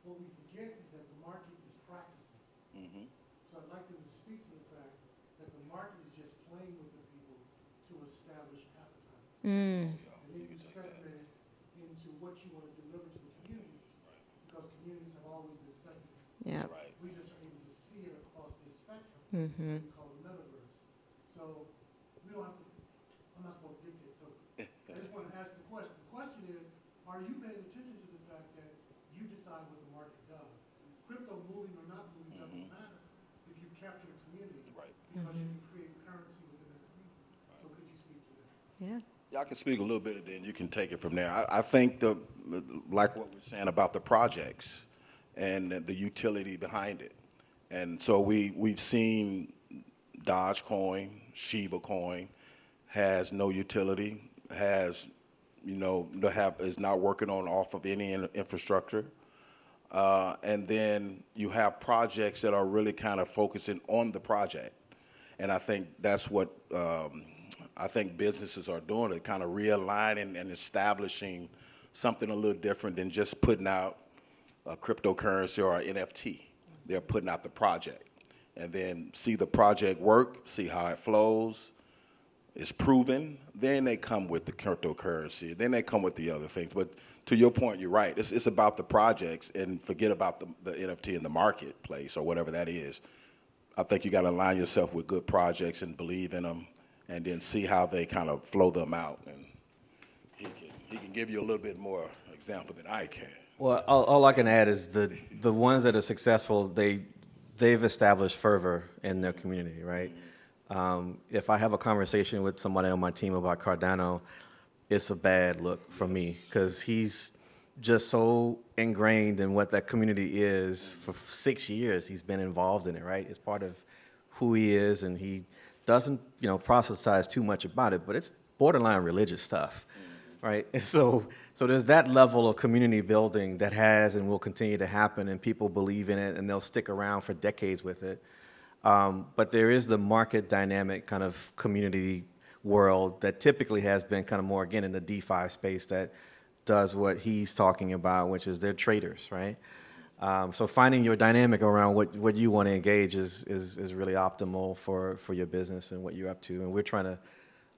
What we forget is that the market is practicing. So I'd like him to speak to the fact that the market is just playing with the people to establish appetite. Mm. And then you segment it into what you want to deliver to the communities, because communities have always been segmented. Yeah. Right. We just are able to see it across this spectrum. Mm-hmm. We call it metaverse. So we don't have to, I'm not supposed to dictate, so I just want to ask the question. The question is, are you paying attention to the fact that you decide what the market does? Crypto moving or not moving doesn't matter if you capture the community. Right. Because you can create currency within that community. So could you speak to that? Yeah. Yeah, I can speak a little bit, and then you can take it from there. I think like what we're saying about the projects and the utility behind it. And so we've seen Dogecoin, Shiba Coin has no utility, is not working off of any infrastructure. And then you have projects that are really kind of focusing on the project. And I think that's what I think businesses are doing, to kind of realigning and establishing something a little different than just putting out a cryptocurrency or an NFT. They're putting out the project, and then see the project work, see how it flows, it's proven, then they come with the cryptocurrency, then they come with the other things. But to your point, you're right. It's about the projects, and forget about the NFT in the marketplace or whatever that is. I think you got to align yourself with good projects and believe in them, and then see how they kind of flow them out. And he can give you a little bit more example than I can. Well, all I can add is the ones that are successful, they've established fervor in their community, right? If I have a conversation with somebody on my team about Cardano, it's a bad look for me, because he's just so ingrained in what that community is. For 6 years, he's been involved in it, right? It's part of who he is, and he doesn't, proselytize too much about it, but it's borderline religious stuff, right? And so there's that level of community building that has and will continue to happen, and people believe in it, and they'll stick around for decades with it. But there is the market dynamic kind of community world that typically has been kind of more, again, in the DeFi space, that does what he's talking about, which is they're traders, right? So finding your dynamic around what you want to engage is really optimal for your business and what you're up to. And we're trying to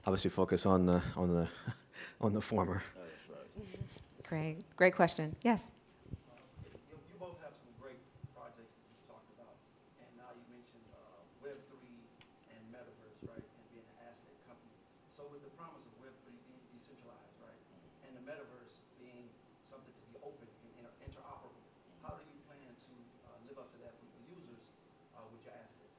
obviously focus on the former. Great question. Yes. You both have some great projects that you talked about, and now you mentioned Web3 and Metaverse, right, and being an asset company. So with the promise of Web3 being decentralized, right, and the Metaverse being something to be open and interoperable, how do you plan to live up to that for the users with your assets?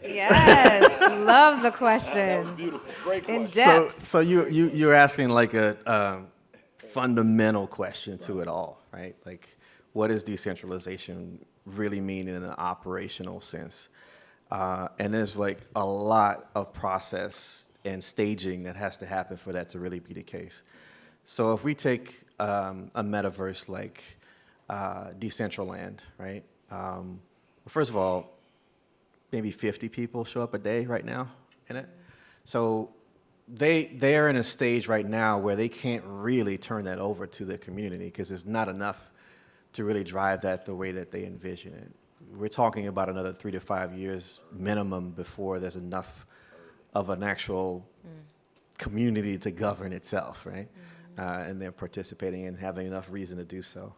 Yes, love the questions. Beautiful, great In question. depth. So you're asking like a fundamental question to it all, right? Like, what does decentralization really mean in an operational sense? And there's like a lot of process and staging that has to happen for that to really be the case. So if we take a metaverse like Decentraland, right? First of all, maybe 50 people show up a day right now in it. So they're in a stage right now where they can't really turn that over to the community because there's not enough to really drive that the way that they envision it. We're talking about another 3 to 5 years minimum before there's enough of an actual community to govern itself, right? And they're participating and having enough reason to do so.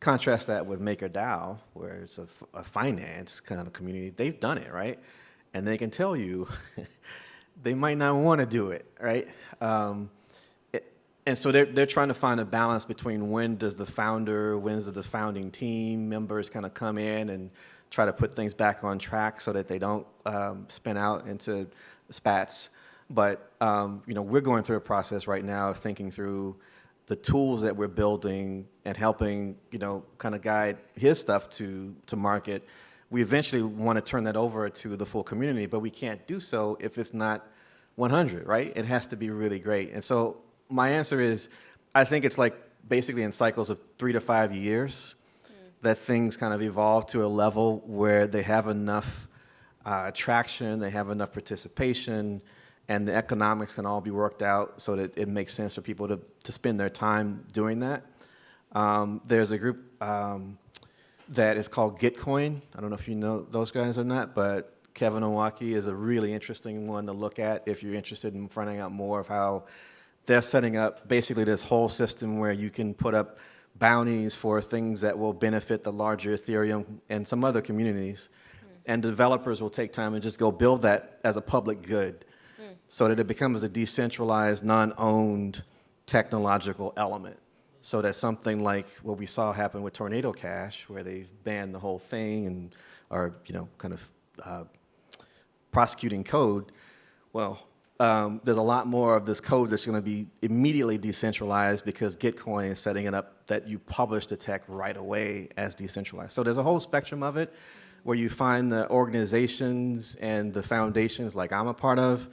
Contrast that with MakerDAO, where it's a finance kind of community. They've done it, right? And they can tell you they might not want to do it, right? And so they're trying to find a balance between when does the founding team members kind of come in and try to put things back on track so that they don't spin out into spats. But we're going through a process right now of thinking through the tools that we're building and helping, kind of guide his stuff to market. We eventually want to turn that over to the full community, but we can't do so if it's not 100, right? It has to be really great. And so my answer is, I think it's like basically in cycles of 3 to 5 years that things kind of evolve to a level where they have enough traction, they have enough participation, and the economics can all be worked out so that it makes sense for people to spend their time doing that. There's a group that is called Gitcoin. I don't know if you know those guys or not, but Kevin Owaki is a really interesting one to look at if you're interested in finding out more of how they're setting up basically this whole system where you can put up bounties for things that will benefit the larger Ethereum and some other communities. And developers will take time and just go build that as a public good so that it becomes a decentralized, non-owned technological element. So that something like what we saw happen with Tornado Cash, where they've banned the whole thing and are, kind of prosecuting code. Well, there's a lot more of this code that's going to be immediately decentralized because Gitcoin is setting it up that you publish the tech right away as decentralized. So there's a whole spectrum of it where you find the organizations and the foundations like I'm a part of.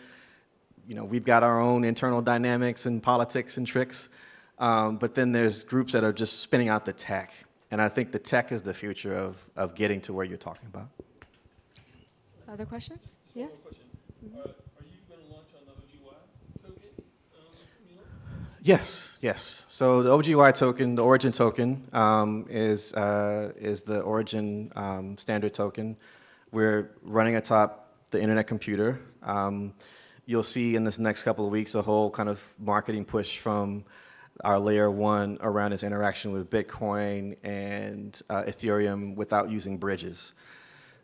We've got our own internal dynamics and politics and tricks. But then there's groups that are just spinning out the tech. And I think the tech is the future of getting to where you're talking about. Other questions? Yes. Question. Are you going to launch on the OGY token? Yes. So the OGY token, the ORIGYN token, is the ORIGYN standard token. We're running atop the Internet Computer. You'll see in this next couple of weeks a whole kind of marketing push from our layer one around its interaction with Bitcoin and Ethereum without using bridges.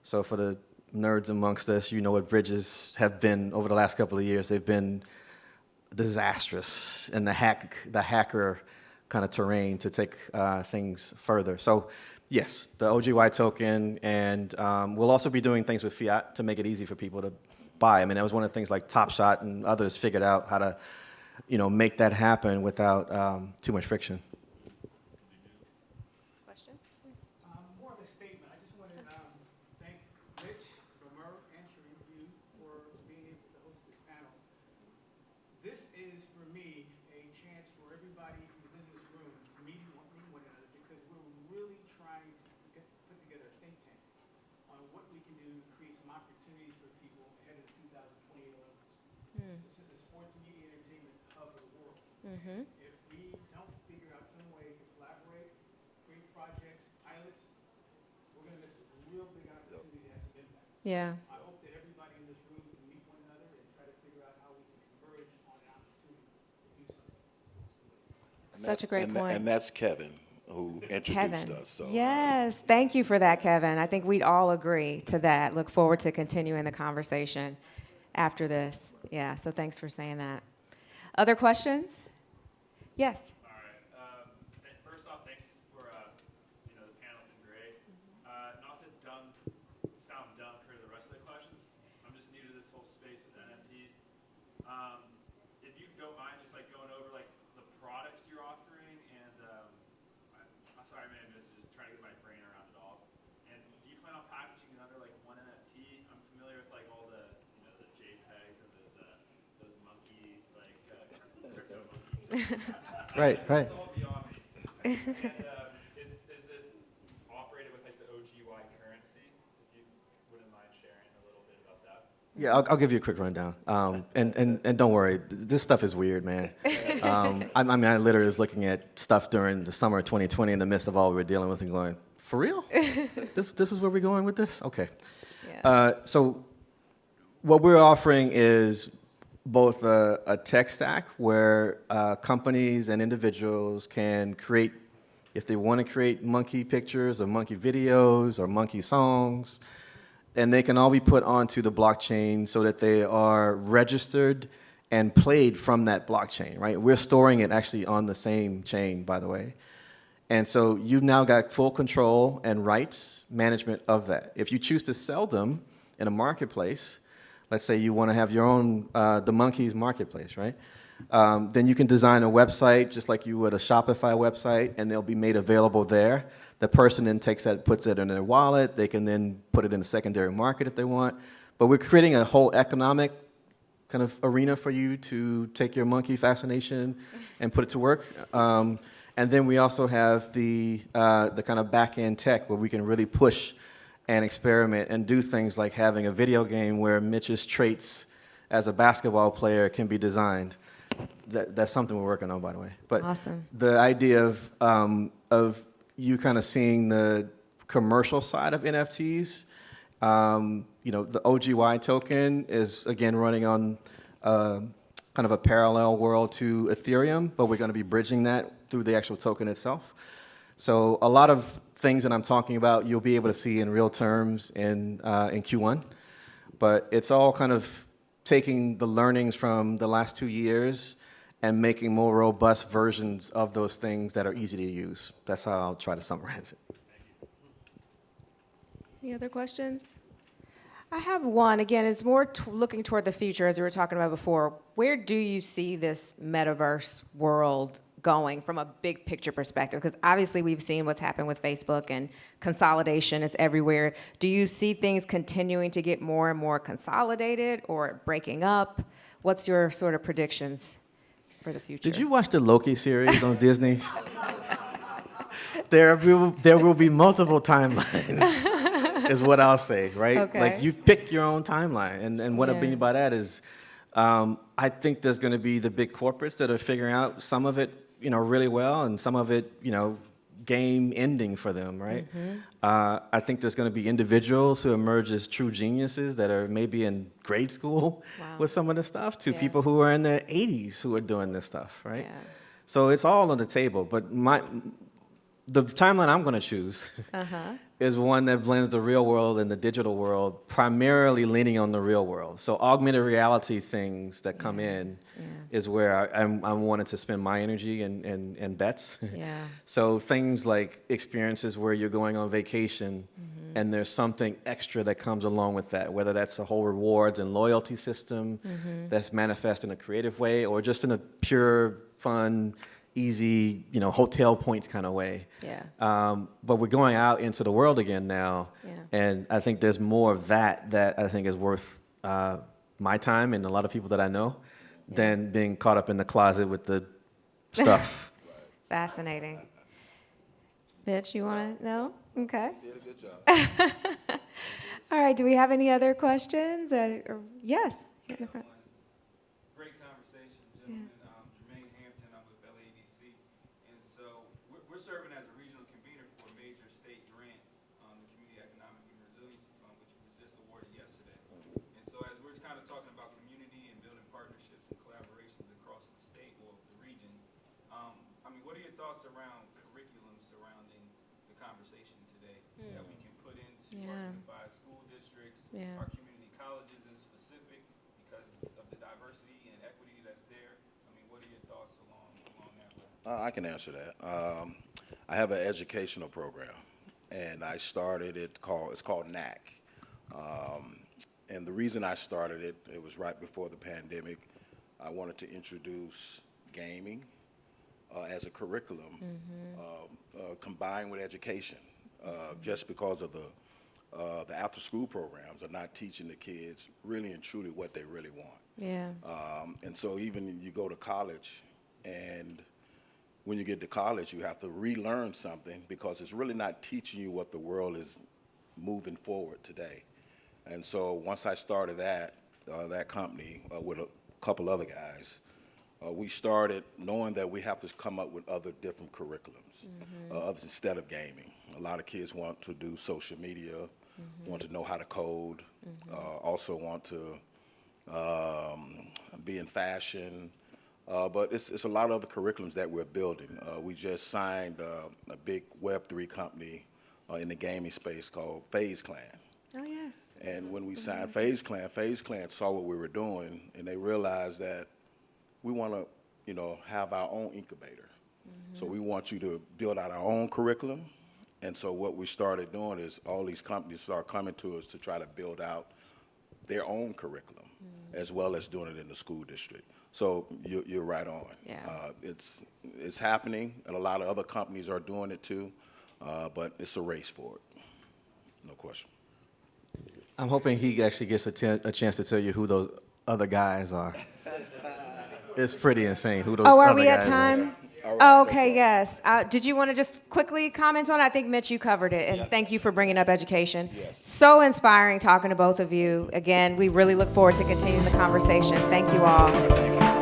So for the nerds amongst us, you know what bridges have been over the last couple of years. They've been disastrous in the hacker kind of terrain to take things further. So yes, the OGY token, and we'll also be doing things with fiat to make it easy for people to buy. I mean, that was one of the things like Top Shot and others figured out how to make that happen without too much friction. Question? More of a statement. I just wanted to thank Mitch, Mer, and Sherí for being able to host this panel. This is, for me, a chance for everybody who's in this room to meet one another because we're really trying to put together a think tank on what we can do to create some opportunities for people ahead of the 2028 Olympics. This is the sports media entertainment hub of the world. If we don't figure out some way to collaborate, create projects, pilots, we're going to miss a real big opportunity to have some impact. Yeah. I hope that everybody in this room can meet one another and try to figure out how we can converge on an opportunity to do something. Such a great point. And that's Kevin who introduced us. So. Yes, thank you for that, Kevin. I think we'd all agree to that. Look forward to continuing the conversation after this. Yeah, so thanks for saying that. Other questions? Yes. All right. First off, thanks for the panel's been great. And If you don't mind just like going over like the products you're offering and I'm sorry man, this is just trying to get my brain around it all. And do you plan on packaging another like one NFT? I'm familiar with like all the the JPEGs and those monkey like crypto monkeys. Right, right. It's all beyond me. And is it operated with like the OGY currency? If you wouldn't mind sharing a little bit about that. Yeah, I'll give you a quick rundown. And don't worry, this stuff is weird, man. I mean, I literally was looking at stuff during the summer of 2020 in the midst of all we were dealing with and going, for real? This is where we're going with this? Okay. Yeah. So what we're offering is both a tech stack where companies and individuals can create, if they want to create monkey pictures or monkey videos or monkey songs, and they can all be put onto the blockchain so that they are registered and played from that blockchain, right? We're storing it actually on the same chain, by the way. And so you've now got full control and rights management of that. If you choose to sell them in a marketplace, let's say you want to have your own, the Monkeys marketplace, right? Then you can design a website just like you would a Shopify website, and they'll be made available there. The person then takes that, puts it in their wallet. They can then put it in a secondary market if they want. But we're creating a whole economic kind of arena for you to take your monkey fascination and put it to work. And then we also have the kind of back-end tech where we can really push and experiment and do things like having a video game where Mitch's traits as a basketball player can be designed. That's something we're working on, by the way. But Awesome. the idea of you kind of seeing the commercial side of NFTs, the OGY token is again running on kind of a parallel world to Ethereum, but we're going to be bridging that through the actual token itself. So a lot of things that I'm talking about, you'll be able to see in real terms in Q1, but it's all kind of taking the learnings from the last 2 years and making more robust versions of those things that are easy to use. That's how I'll try to summarize it. Any other questions? I have one. Again, it's more looking toward the future, as we were talking about before. Where do you see this metaverse world going from a big picture perspective? Because obviously we've seen what's happened with Facebook and consolidation is everywhere. Do you see things continuing to get more and more consolidated or breaking up? What's your sort of predictions for the future? Did you watch the Loki series on Disney? There will be multiple timelines, is what I'll say, right? Okay. Like you pick your own timeline. And what I mean by that is I think there's going to be the big corporates that are figuring out some of it, really well, and some of it, game ending for them, right? Mm-hmm. I think there's going to be individuals who emerge as true geniuses that are maybe in grade school with some of this stuff to people who are in their 80s who are doing this stuff, right? Yeah. So it's all on the table. But the timeline I'm going to choose is one that blends the real world and the digital world, primarily leaning on the real world. So augmented reality things that come in is where I'm wanting to spend my energy and bets. Yeah. So things like experiences where you're going on vacation and there's something extra that comes along with that, whether that's a whole rewards and loyalty system that's manifest in a creative way or just in a pure, fun, easy, hotel points kind of way. Yeah. But we're going out into the world again now, and I think there's more of that I think is worth my time and a lot of people that I know than being caught up in the closet with the stuff. Fascinating. Mitch, you want to know? Okay. Did a good job. All right. Do we have any other questions? Yes. Here in the front. Great conversation, gentlemen. Jermaine Hampton, I'm with LADC. And so we're serving as a regional convener for a major state grant, the Community Economic and Resiliency Fund, which was just awarded yesterday. And so as we're kind of talking about community and building partnerships and collaborations across the state or the region, what are your thoughts around curriculum surrounding the conversation today that we can put into our unified school districts, our community colleges in specific, because of the diversity and equity that's there? What are your thoughts along that way? I can answer that. I have an educational program, and I started it's called NAC. And the reason I started it was right before the pandemic. I wanted to introduce gaming as a curriculum combined with education, just because of the after-school programs are not teaching the kids really and truly what they really want. Yeah. And so even you go to college, and when you get to college, you have to relearn something because it's really not teaching you what the world is moving forward today. And so once I started that company with a couple other guys, we started knowing that we have to come up with other different curriculums instead of gaming. A lot of kids want to do social media, want to know how to code, also want to be in fashion, but it's a lot of other curriculums that we're building. We just signed a big Web3 company in the gaming space called FaZe Clan. Oh, yes. And when we signed FaZe Clan saw what we were doing, and they realized that we want to, have our own incubator. So we want you to build out our own curriculum. And so what we started doing is all these companies start coming to us to try to build out their own curriculum, as well as doing it in the school district. So you're right on. Yeah. It's happening, and a lot of other companies are doing it too, but it's a race for it, no question. I'm hoping he actually gets a chance to tell you who those other guys are. It's pretty insane who those Oh, other are we at guys are. time? All right, Oh, no okay, problem. yes. Did you want to just quickly comment on it? I think, Mitch, you covered it, and thank you for bringing up education. Yes. So inspiring talking to both of you. Again, we really look forward to continuing the conversation. Thank you all. Thank you.